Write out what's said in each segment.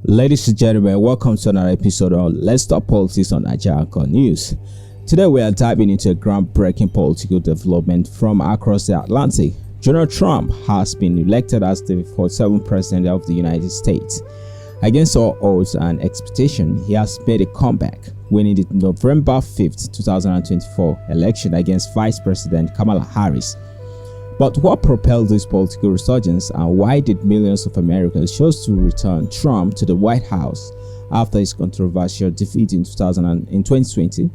Ladies and gentlemen, welcome to another episode of Let's Talk Politics on Naija News. Today we are diving into a groundbreaking political development from across the Atlantic. Donald Trump has been elected as the 47th President of the United States. Against all odds and expectation, he has made a comeback, winning the November 5th, 2024 election against Vice President Kamala Harris. But what propelled this political resurgence, and why did millions of Americans choose to return Trump to the White House after his controversial defeat in 2020?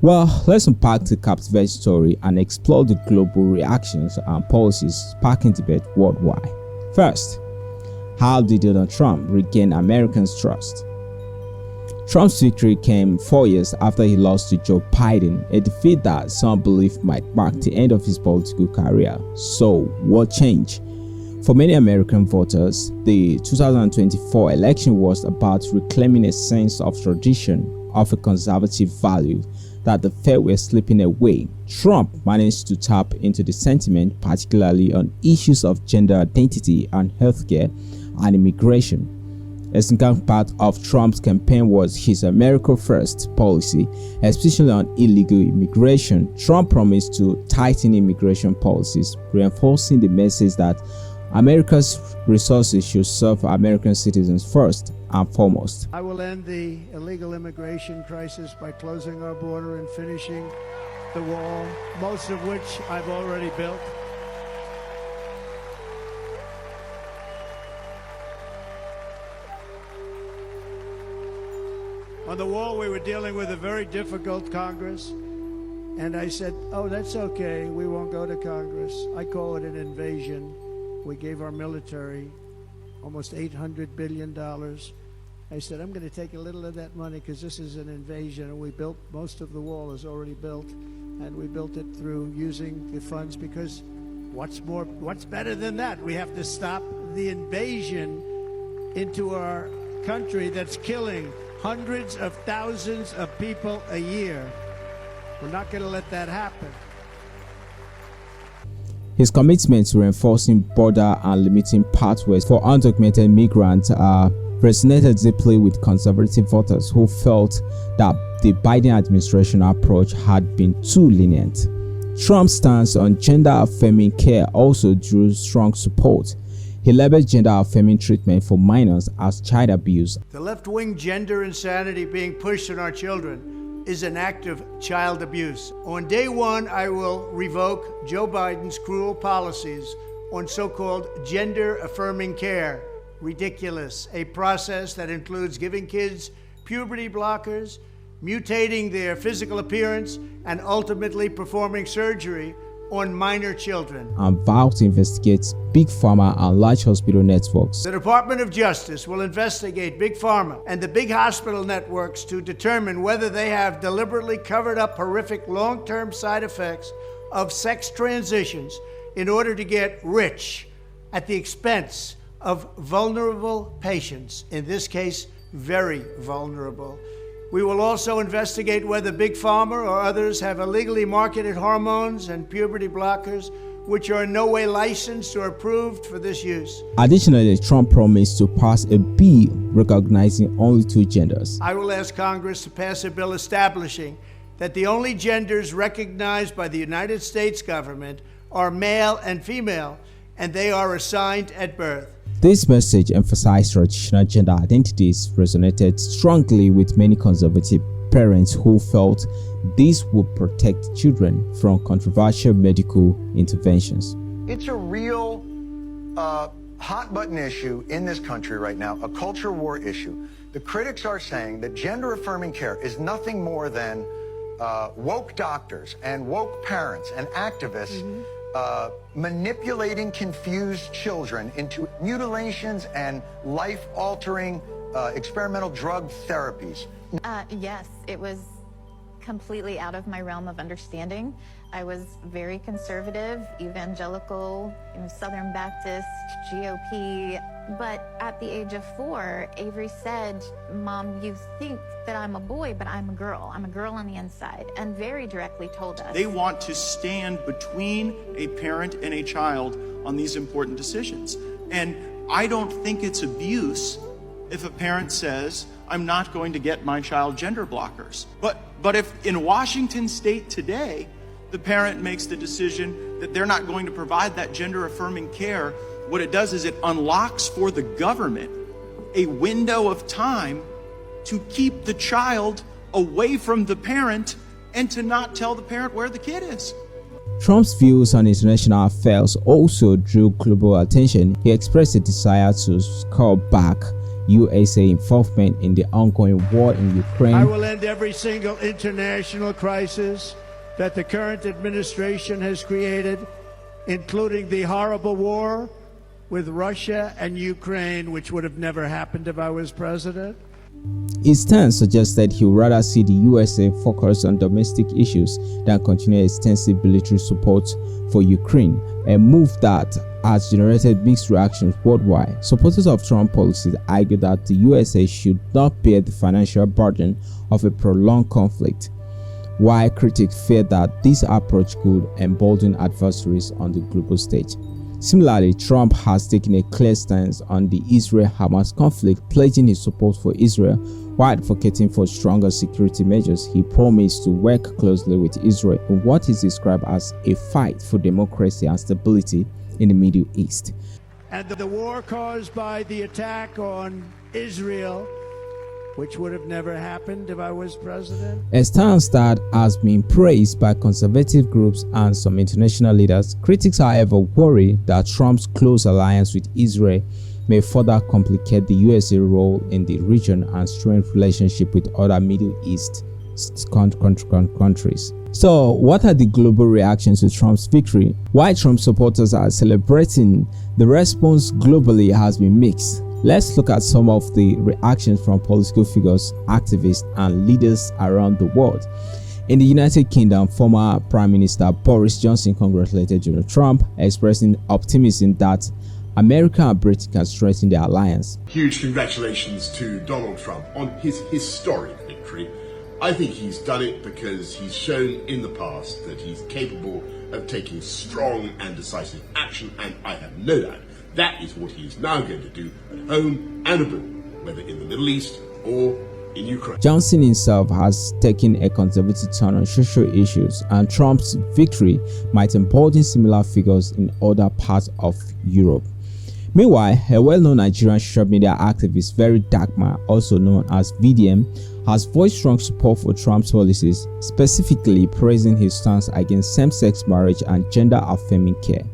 Well, let's unpack the captivating story and explore the global reactions and policies sparking debate worldwide. First, how did Donald Trump regain Americans' trust? Trump's victory came 4 years after he lost to Joe Biden, a defeat that some believe might mark the end of his political career. So, what changed? For many American voters, the 2024 election was about reclaiming a sense of tradition, of a conservative value that the Fed were slipping away. Trump managed to tap into the sentiment, particularly on issues of gender identity and healthcare and immigration. A significant part of Trump's campaign was his America First policy, especially on illegal immigration. Trump promised to tighten immigration policies, reinforcing the message that America's resources should serve American citizens first and foremost. I will end the illegal immigration crisis by closing our border and finishing the wall, most of which I've already built. On the wall, we were dealing with a very difficult Congress, and I said, oh, that's okay, we won't go to Congress. I call it an invasion. We gave our military almost $800 billion. I said, I'm going to take a little of that money because this is an invasion, and we built, most of the wall is already built, and we built it through using the funds because what's better than that? We have to stop the invasion into our country that's killing hundreds of thousands of people a year. We're not going to let that happen. His commitment to reinforcing border and limiting pathways for undocumented migrants resonated deeply with conservative voters who felt that the Biden administration approach had been too lenient. Trump's stance on gender-affirming care also drew strong support. He labeled gender-affirming treatment for minors as child abuse. The left-wing gender insanity being pushed on our children is an act of child abuse. On day one, I will revoke Joe Biden's cruel policies on so-called gender-affirming care. Ridiculous. A process that includes giving kids puberty blockers, mutating their physical appearance, and ultimately performing surgery on minor children. And vowed to investigate Big Pharma and large hospital networks. The Department of Justice will investigate Big Pharma and the big hospital networks to determine whether they have deliberately covered up horrific long-term side effects of sex transitions in order to get rich at the expense of vulnerable patients, in this case, very vulnerable. We will also investigate whether Big Pharma or others have illegally marketed hormones and puberty blockers which are in no way licensed or approved for this use. Additionally, Trump promised to pass a bill recognizing only two genders. I will ask Congress to pass a bill establishing that the only genders recognized by the United States government are male and female, and they are assigned at birth. This message emphasized traditional gender identities resonated strongly with many conservative parents who felt this would protect children from controversial medical interventions. It's a real hot button issue in this country right now, a culture war issue. The critics are saying that gender affirming care is nothing more than woke doctors and woke parents and activists manipulating confused children into mutilations and life-altering experimental drug therapies. Yes, it was completely out of my realm of understanding. I was very conservative, evangelical, Southern Baptist, GOP. But at the age of 4, Avery said, "Mom, you think that I'm a boy, but I'm a girl. I'm a girl on the inside," and very directly told us. They want to stand between a parent and a child on these important decisions. And I don't think it's abuse if a parent says, I'm not going to get my child gender blockers. But if in Washington state today, the parent makes the decision that they're not going to provide that gender affirming care, what it does is it unlocks for the government a window of time to keep the child away from the parent and to not tell the parent where the kid is. Trump's views on international affairs also drew global attention. He expressed a desire to scale back USA involvement in the ongoing war in Ukraine. I will end every single international crisis that the current administration has created, including the horrible war with Russia and Ukraine, which would have never happened if I was president. His stance suggested he would rather see the USA focus on domestic issues than continue extensive military support for Ukraine, a move that has generated mixed reactions worldwide. Supporters of Trump policies argue that the USA should not bear the financial burden of a prolonged conflict, while critics fear that this approach could embolden adversaries on the global stage. Similarly, Trump has taken a clear stance on the Israel-Hamas conflict, pledging his support for Israel while advocating for stronger security measures. He promised to work closely with Israel in what is described as a fight for democracy and stability in the Middle East. And the war caused by the attack on Israel, which would have never happened if I was president. A stance that has been praised by conservative groups and some international leaders. Critics, however, worry that Trump's close alliance with Israel may further complicate the USA role in the region and strain relationship with other Middle East countries. So, what are the global reactions to Trump's victory? While Trump supporters are celebrating, the response globally has been mixed. Let's look at some of the reactions from political figures, activists, and leaders around the world. In the United Kingdom, former Prime Minister Boris Johnson congratulated Donald Trump, expressing optimism that America and Britain can strengthen their alliance. Huge congratulations to Donald Trump on his historic victory. I think he's done it because he's shown in the past that he's capable of taking strong and decisive action, and I have no doubt that is what he is now going to do at home and abroad, whether in the Middle East or in Ukraine. Johnson himself has taken a conservative turn on social issues, and Trump's victory might embolden similar figures in other parts of Europe. Meanwhile, a well-known Nigerian social media activist, Very Darkman, also known as Vdm, has voiced strong support for Trump's policies, specifically praising his stance against same-sex marriage and gender-affirming care.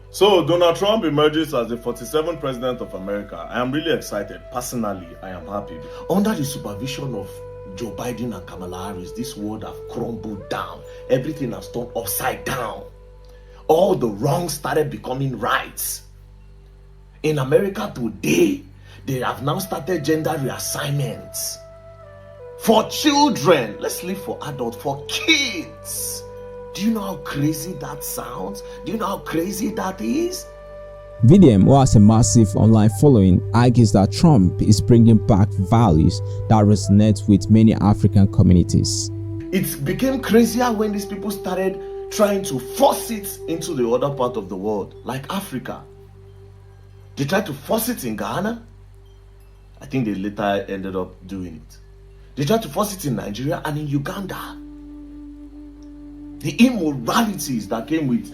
So Donald Trump emerges as the 47th president of America. I am really excited. Personally, I am happy. Under the supervision of Joe Biden and Kamala Harris, this world have crumbled down. Everything has turned upside down. All the wrongs started becoming rights. In America today, they have now started gender reassignments. For children, let's leave for adults, for kids. Do you know how crazy that sounds? Do you know how crazy that is? Vdm, who has a massive online following, argues that Trump is bringing back values that resonate with many African communities. It became crazier when these people started trying to force it into the other part of the world, like Africa. They tried to force it in Ghana. I think they later ended up doing it. They tried to force it in Nigeria and in Uganda. The immoralities that came with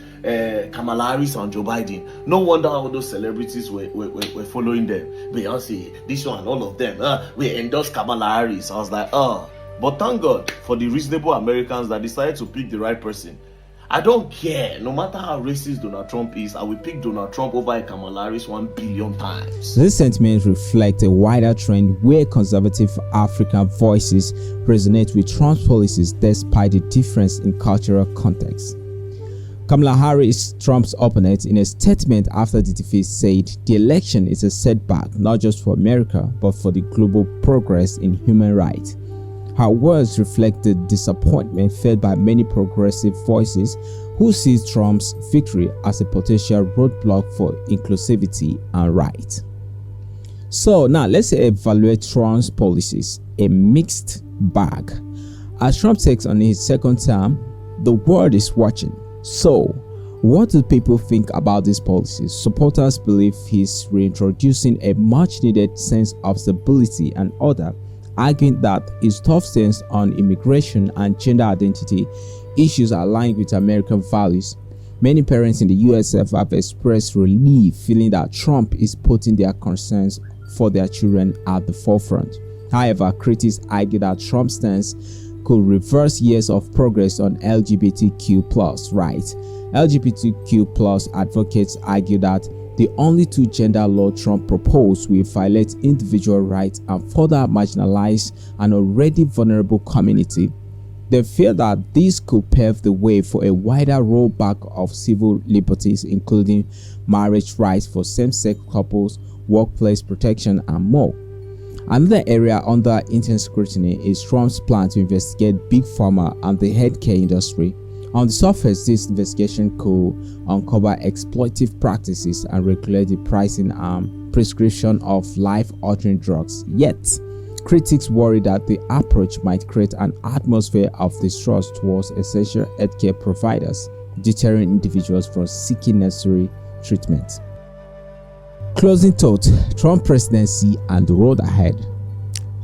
Kamala Harris and Joe Biden. No wonder all those celebrities were following them. Beyonce, this one, all of them. We endorsed Kamala Harris. I was like, But thank God for the reasonable Americans that decided to pick the right person. I don't care. No matter how racist Donald Trump is, I will pick Donald Trump over Kamala Harris 1 billion times. This sentiment reflects a wider trend where conservative African voices resonate with Trump's policies despite the difference in cultural context. Kamala Harris, Trump's opponent, in a statement after the defeat said the election is a setback not just for America but for the global progress in human rights. Her words reflect the disappointment felt by many progressive voices who see Trump's victory as a potential roadblock for inclusivity and rights. So now let's evaluate Trump's policies, a mixed bag. As Trump takes on his second term, the world is watching. So What do people think about these policies? Supporters believe he's reintroducing a much-needed sense of stability and order, arguing that his tough stance on immigration and gender identity issues are aligned with American values. Many parents in the US have expressed relief, feeling that Trump is putting their concerns for their children at the forefront. However, critics argue that Trump's stance could reverse years of progress on LGBTQ+ rights. LGBTQ+ advocates argue that the only two gender law Trump proposed will violate individual rights and further marginalize an already vulnerable community. They fear that this could pave the way for a wider rollback of civil liberties, including marriage rights for same-sex couples, workplace protection, and more. Another area under intense scrutiny is Trump's plan to investigate Big Pharma and the healthcare industry. On the surface, this investigation could uncover exploitative practices and regulate the pricing and prescription of life-altering drugs. Yet, critics worry that the approach might create an atmosphere of distrust towards essential healthcare providers, deterring individuals from seeking necessary treatment. Closing thought: Trump presidency and the road ahead.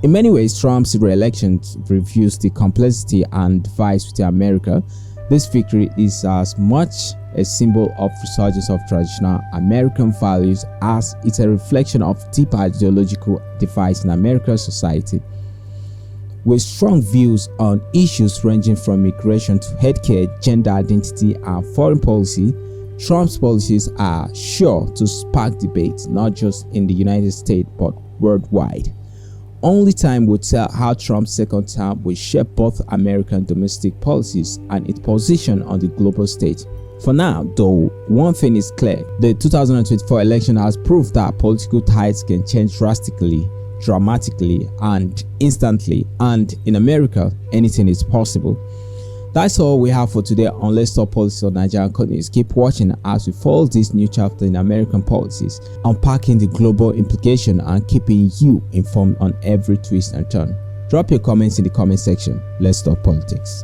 In many ways, Trump's re-election reveals the complexity and divides within America. This victory is as much a symbol of resurgence of traditional American values as it's a reflection of deep ideological divides in American society. With strong views on issues ranging from immigration to healthcare, gender identity, and foreign policy, Trump's policies are sure to spark debate not just in the United States but worldwide. Only time will tell how Trump's second term will shape both American domestic policies and its position on the global stage. For now, though, one thing is clear: the 2024 election has proved that political tides can change drastically, dramatically, and instantly, and in America, anything is possible. That's all we have for today on Let's Talk Politics on Nigerian News. Keep watching as we follow this new chapter in American politics, unpacking the global implication and keeping you informed on every twist and turn. Drop your comments in the comment section. Let's Talk Politics.